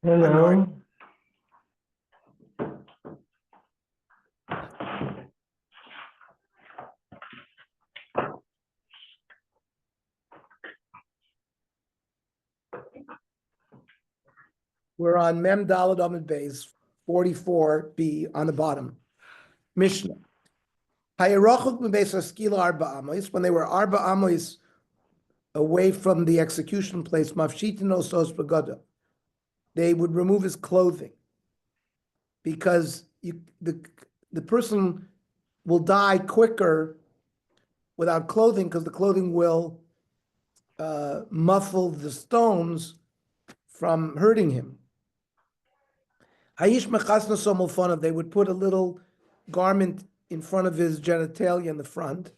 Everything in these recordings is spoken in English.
Hello. We're on Mem Daled Amud Beis 44b on the bottom. Mishnah. Hayarachuk Beis Askila Arba Amos. When they were Arba Amos away from the execution place, Mafshitin Osos Begada, they would remove his clothing because the person will die quicker without clothing because the clothing will muffle the stones from hurting him. Hayish mechasna somulfanav, they would put a little garment in front of his genitalia in the front.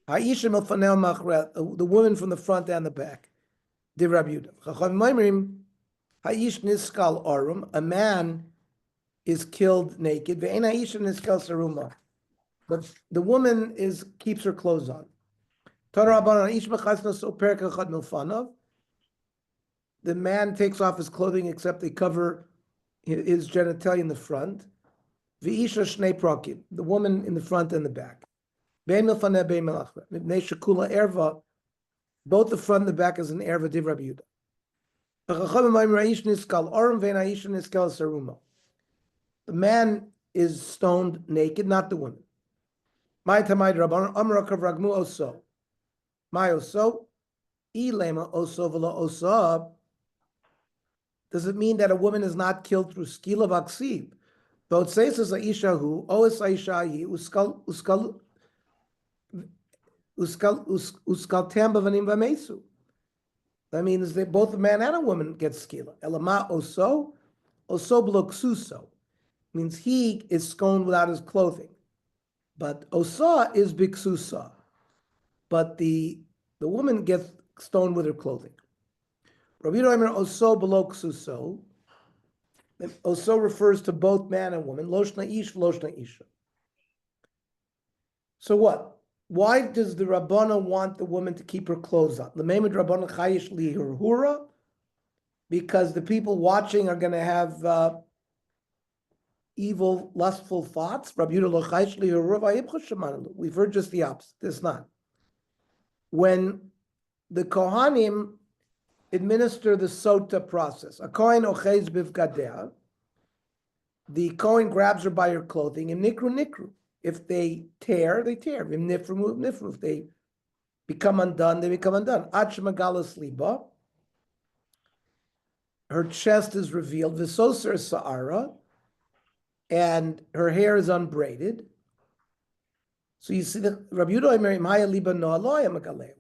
Hayish milfanel machret, the woman from the front and the back. Div Rabbi Yehuda. Chacham Maimrim, Hayish niskal arum, a man is killed naked. Ve'en hayish niskal saruma, but the woman keeps her clothes on. Torah Rabbanan Hayish mechasna so perek echad milfanav. The man takes off his clothing except they cover his genitalia in the front. V'isha shnei prakim, the woman in the front and the back. Bein milfaneh bein melachra. Mipnei shekula erva, both the front and the back is an erva div Rabbi Yehuda. V'chachamim ma'im ra'ish niskal arum vein ha'ish niskal saruma. The man is stoned naked, not the woman. Mai tamai rabbanon amra kavragmu oso. Mai oso, ilema oso v'lo oso. Does it mean that a woman is not killed through skila vaksiv? Both says as Aisha who oes Aisha uskal tamba vanim vamesu. That means that both a man and a woman get skila. Elama oso bloksuso means he is stoned without his clothing, but osa is biksusa, but the woman gets stoned with her clothing. Rabbi Yehuda oso below ksuso. Oso refers to both man and woman. Loshna ish, loshna isha. So what? Why does the Rabbana want the woman to keep her clothes on? L'meimed Rabbana chayish lihurhura, because the people watching are going to have evil, lustful thoughts. Rabbi Yehuda lo chayish lihurhura v'ayibcha shemanu. We've heard just the opposite. It's not. When the Kohanim administer the sota process, a kohen ochez bivgadeh, the kohen grabs her by her clothing, and nikru. If they tear, they tear. If they become undone, they become undone. Ad shemagalas liba, her chest is revealed. V'soser sa'ara, and her hair is unbraided. So you see that Rabbi Yehuda Omer imhaya liba noa lo haya megaleh.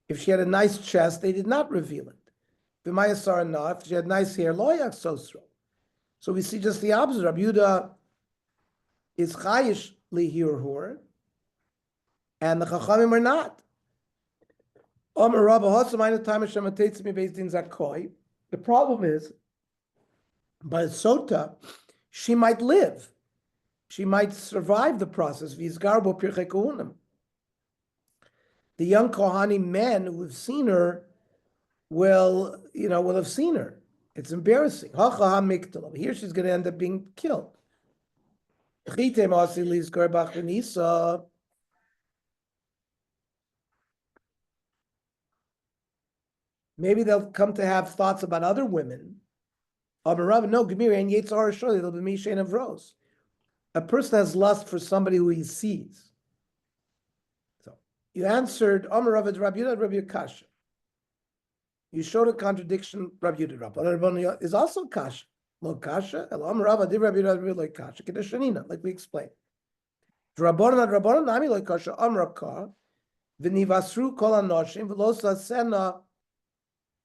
If she had a nice chest, they did not reveal it. V'maya sara noa, if she had nice hair, lo haya sosro. So we see just the opposite. Rabbi Yehuda is chayish lihurhur, and the Chachamim are not. The problem is, by sota, she might live. She might survive the process. The young Kohanim men who have seen her will have seen her. It's embarrassing. Here she's going to end up being killed. Maybe they'll come to have thoughts about other women. No, there'll be mishain of rose. A person has lust for somebody who he sees. So you answered Rabbi Yehuda Kasha. You showed a contradiction. Rabbi Yehuda is also Kasha. Lo kasha, kasha, like we explained. Rabbanan nami lo kasha amraka, v'nivasru kol anoshim v'lo sasena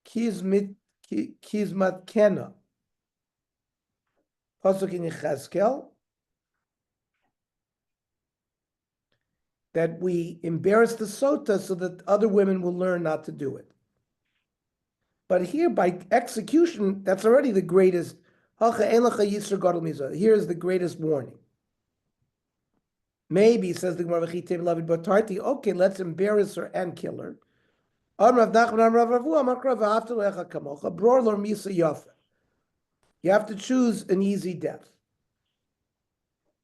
kizmat kena. Pasuk in Yechezkel, that we embarrass the sota so that other women will learn not to do it. But here, by execution, that's already the greatest. Here is the greatest warning. Maybe, says the Gemara, okay, let's embarrass her and kill her. You have to choose an easy death.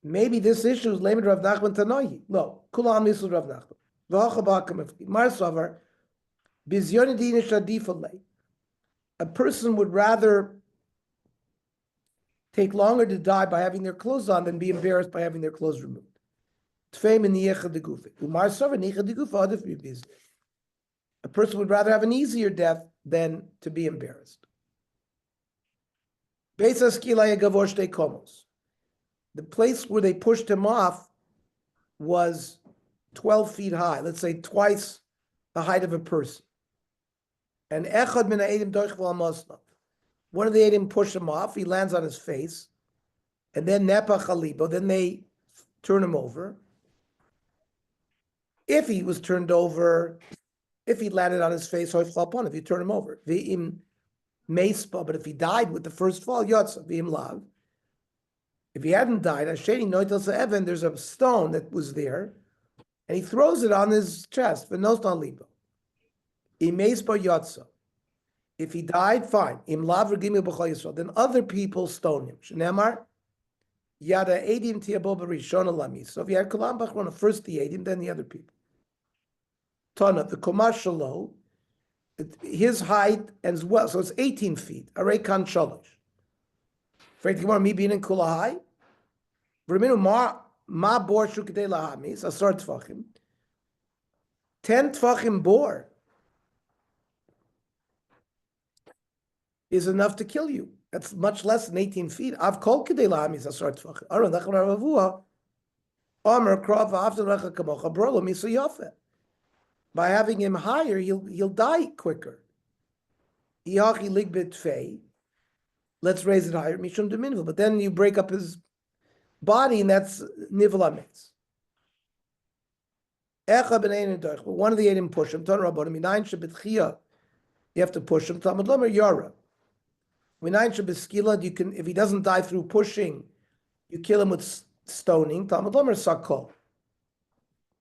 Maybe this issue is Lamed Rav Nachman Tanohi. No, Kulam Misul Rav Nachman. Marsavar, Bizyonidin Shadifalei. A person would rather take longer to die by having their clothes on than be embarrassed by having their clothes removed. A person would rather have an easier death than to be embarrassed. The place where they pushed him off was 12 feet high, let's say twice the height of a person. And echad min ha'edim doich v'al. One of the Edim push him off, he lands on his face, and then nepach halibo, then they turn him over. If he was turned over, if he landed on his face, if you turn him over, v'im meispa, but if he died with the first fall, yotza, v'im lav. If he hadn't died, Hasheni noitel Evan, there's a stone that was there, and he throws it on his chest, v'nos on libo. Im meispa yotza. If he died, fine. Im lav regimi b'chol Yisrael. Then other people stone him. Shneimar, yada edim tiabo b'rishon alami. So if you had Kulam Bachron, first the edim, then the other people. Tana, the Komash Shalo, his height as well, so it's 18 feet. Arei kan shalosh. Afraid to me being in Kulahai. V'riminu ma bor shukidei lahamis, asar tfachim. 10 tfachim bor is enough to kill you. That's much less than 18 feet. Av kol kidei lahamis asar tfachim. Aron nachman ravavua. Omer krav after recha kamocha brolo miso yafeh. By having him higher, he'll die quicker. Iachi ligbit fei. Let's raise it higher. Mishum deminvul. But then you break up his body, and that's nivel ametz. Echa b'nein doich. But one of the Edim push him. Ton rabbonim minayin shebetchia. You have to push him. Talmud lomer yara. Minayin shebeskila. You can, if he doesn't die through pushing, you kill him with stoning. Talmud lomer sakol.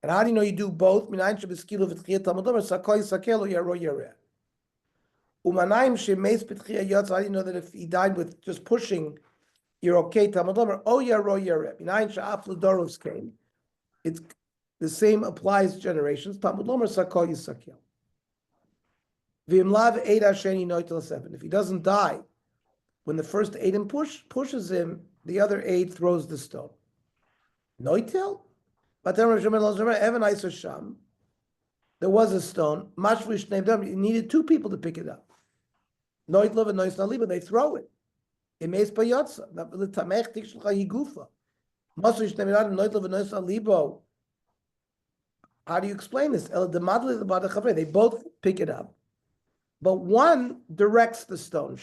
And how do you know you do both? Minayin shebeskila v'tchia. Talmud lomer sakol yisakelo yaro yareh. Umanayim shemeis b'tchia yotz. How do you know that if he died with just pushing, you're okay? Talmud lomer o yaro yareh. Minayin she'af l'doros came. It's the same applies generations. Talmud lomer sakol yisakel. V'imlav eid hasheni noitel 7. If he doesn't die, when the first Eidim pushes him, the other aid throws the stone. Noitel? There was a stone. Mashvish named them. You needed 2 people to pick it up. Noitel and Nois Naliba, they throw it. Imeis Payotza. L'tamech tikshulcha higufa. Mashvish named them Noitel and Nois Nalibo. How do you explain this? They both pick it up. But one directs the stone.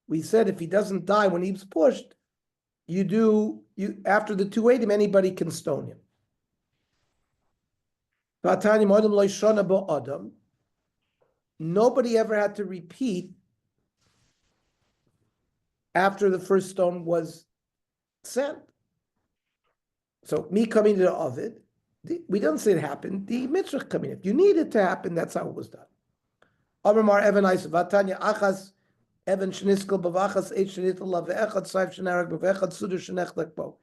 We said if he doesn't die when he's pushed, you after the 2 Eidim, anybody can stone him. Nobody ever had to repeat after the first stone was sent. So me coming to the Ovid, we don't say it happened. The mitzvah coming. If you need it to happen, that's how it was done. Amar Evan Vatanya Achas Evan Shniskel Bavachas Eight Shnitala Ve'echad Saif Shnarek Bavechad Sudur Shnechlekbo.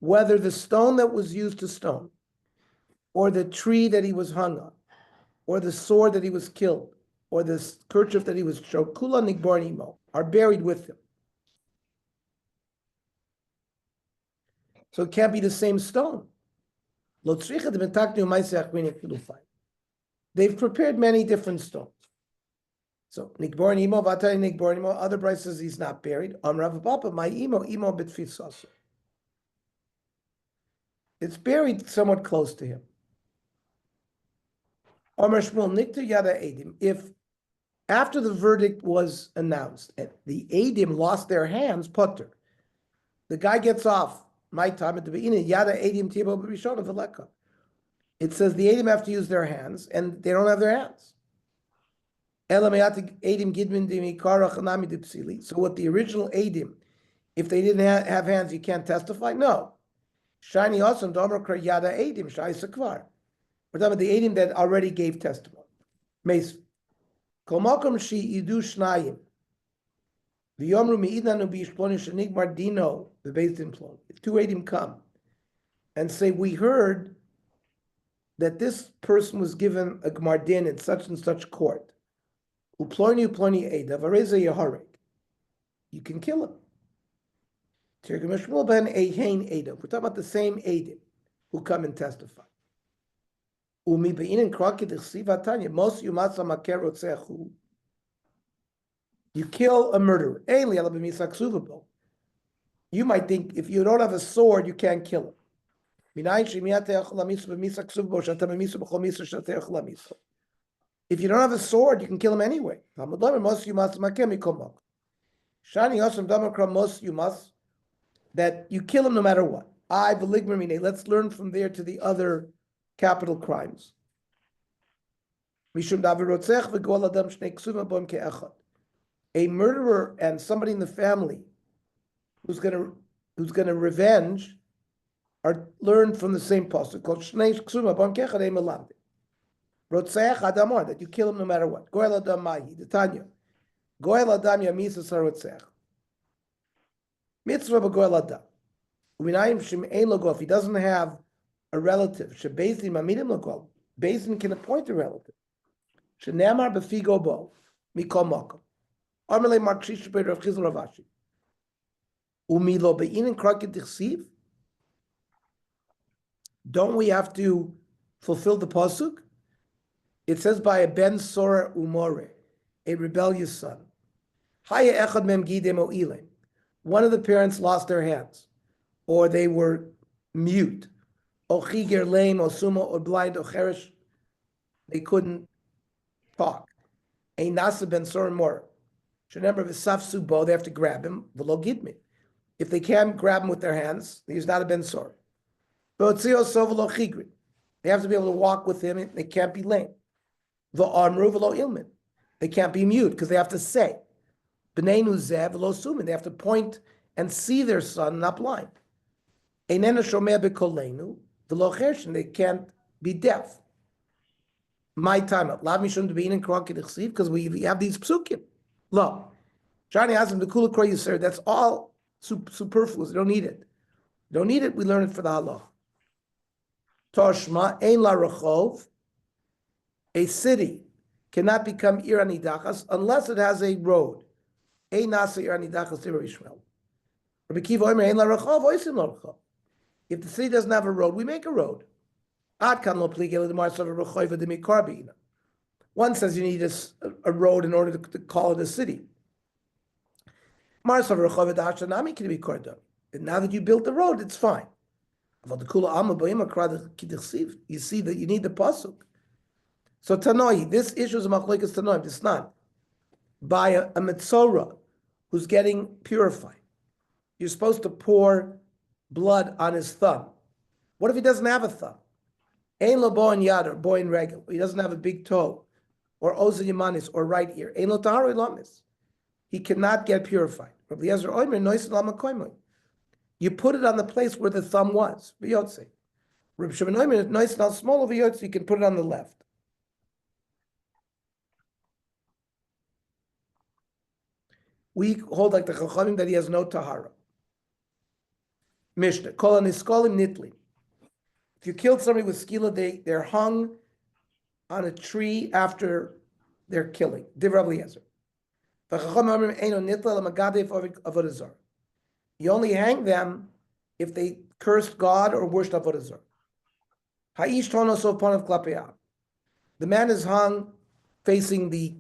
Whether the stone that was used to stone, or the tree that he was hung on, or the sword that he was killed, or the kerchief that he was choked, Kula Nigbar Nimo, are buried with him. So it can't be the same stone. They've prepared many different stones. So Nikbar Nimo, Vatay Nikbar Nimo, other Bryce says he's not buried. Rav Papa, my imo bitfisas. It's buried somewhat close to him. If after the verdict was announced and the Eidim lost their hands, Potter, the guy gets off. My time at the beginning, Yada Eidim Tibo B'Rishon V'Leka. It says the Eidim have to use their hands, and they don't have their hands. So what the original Eidim, if they didn't have hands, you can't testify? No. Shiny awesome, Domer Yada Eidim, Shai Sakvar. We're talking about the Eidim that already gave testimony. Meis. Komakom Shi Idu Shnayim. V'yomru Me'idanu B'Yishploni Shenigmar Dino, the Beis Din Plon. If two Eidim come and say, we heard that this person was given a Gmardin in such and such court. Uploni Eida, Vareza Yaharek. You can kill him. We're talking about the same Eidim who come and testify. You kill a murderer. You might think if you don't have a sword, you can't kill him. If you don't have a sword, you can kill him anyway. That you kill him no matter what. Let's learn from there to the other capital crimes. A murderer and somebody in the family who's gonna revenge are learned from the same pasuk called Shnei Ksuma Bam Kechad Melamde. Rotzeach Adamor, that you kill him no matter what. Goel Adam Mahi, the Tanya. Goel Adam Yamisa Sarotzeach. Mitzvah Goel Adam. Uminayim Shem Ein Logo, if he doesn't have a relative, Shebezin Mamidim Logo, Bezin can appoint a relative. Shenamar Befigo Bo, Mikol Mokom. Armele Markshish Beit Rav Chizl Ravashi. Umilo Be'inin Kraket Dichsiv. Don't we have to fulfill the pasuk? It says by a ben sora umore, a rebellious son. Haya echad mem gidem o ilem. One of the parents lost their hands, or they were mute. O chiger lame, o sumo, or blind, o cherish. They couldn't talk. A nasa ben sora more. Remember, v'saf subo, they have to grab him. V'lo gidme. If they can't grab him with their hands, he's not a ben sora. They have to be able to walk with him. They can't be lame. They can't be mute because they have to say. They have to point and see their son, not blind. They can't be deaf. My time up. Because we have these psukim. Lo. Shani asked him the kula kroy yisur. That's all superfluous. You don't need it. You don't need it. We learn it for the halach. Toshma ein la rechov. A city cannot become ir anidachas unless it has a road. Ein nasa ir anidachas tivur Yishmael. Rabbi Kiva omer ein la rechov oisim la rechov. If the city doesn't have a road, we make a road. Ad kan lo pligel demar savar rechoiva demikar beina. One says you need a road in order to call it a city. Mar savar rechoiva da'ashanami can be kordon. And now that you built the road, it's fine. You see that you need the pasuk. So Tanoi, this issue is a machlokes Tanoim. It's not by a metzora who's getting purified. You're supposed to pour blood on his thumb. What if he doesn't have a thumb? Ein lo bo in yad or bo in regel. He doesn't have a big toe, or ozen yamanis, or right ear. Ein lo tahar lamis. He cannot get purified. Rabbi Yezer oimer nois lama koimoy. You put it on the place where the thumb was. V'yotze. Reb Shimon Oimer, nice and small of v'yotze, you can put it on the left. We hold like the Chachamim that he has no tahara. Mishnah, kol aniskolim nitli. If you killed somebody with skila, they're hung on a tree after their killing. Div Rabbi Eliezer. V'chachamim eino nitla l'magadev avodah zarah. You only hang them if they cursed God or worshipped avodah zarah. Ha'ish tonos upon klapeah. The man is hung facing the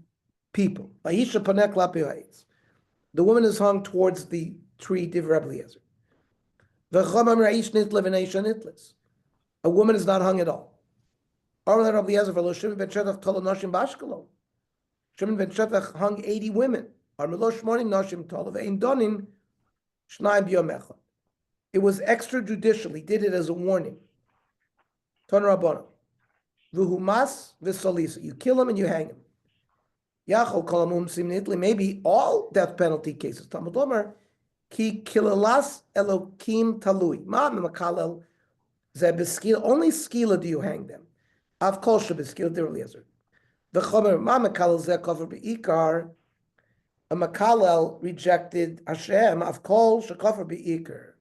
people. Ha'ish paneh klapeah. The woman is hung towards the tree. Div Rabbi Eliezer. V'chomam ra'ish nitla v'neisha nitlis. A woman is not hung at all. Amar Rabbi Eliezer v'lo Shimon ben Shetach tolo noshim b'Ashkelon. Shimon ben Shetach hung 80 women. Amar lo shmonim noshim tolo ve'ein donin. It was extrajudicial. He did it as a warning. Ton Rabbanon. Vuhumas v'solisa. You kill him and you hang him. Yachol kolamum simnitli. Maybe all death penalty cases. Talmud Omer ki kilalas elokim talui. Ma mekalel ze beskila. Only skila do you hang them. Av kol shebeskila dereliezer. V'chomer ma mekalel ze kover beikar. A makalel rejected Hashem. Av kol shekover beikar.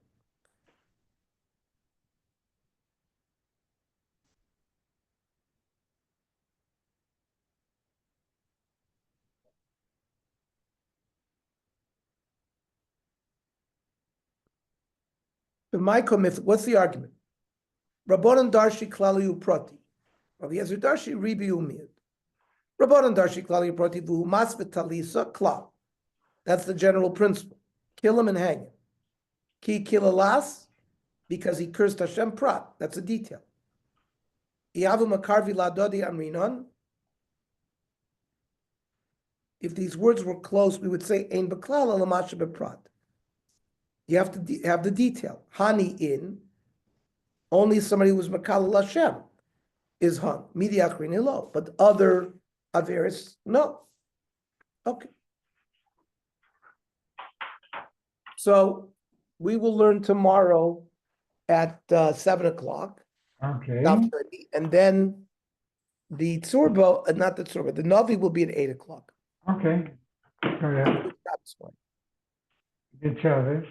What's the argument? Rabbanan darshi klaliu prati. Rabbi Yezer darshi ribi umiyad. Rabbanan darshi klaliu prati v'humas v'talisa klal. That's the general principle. Kill him and hang him. Ki kilalas, because he cursed Hashem prat. That's a detail. Iavu makarvi ladodi amrinon. If these words were close, we would say ein beklal alamasha beprat. You have to have the detail. Hani in, only somebody who was Makal Hashem is hung. Midi Achrini lo. But other Averis, no. Okay. So we will learn tomorrow at 7 o'clock. Okay. And then the Tzurba, not the Tzurba, the Navi will be at 8 o'clock. Okay. All right. Good Shabbos.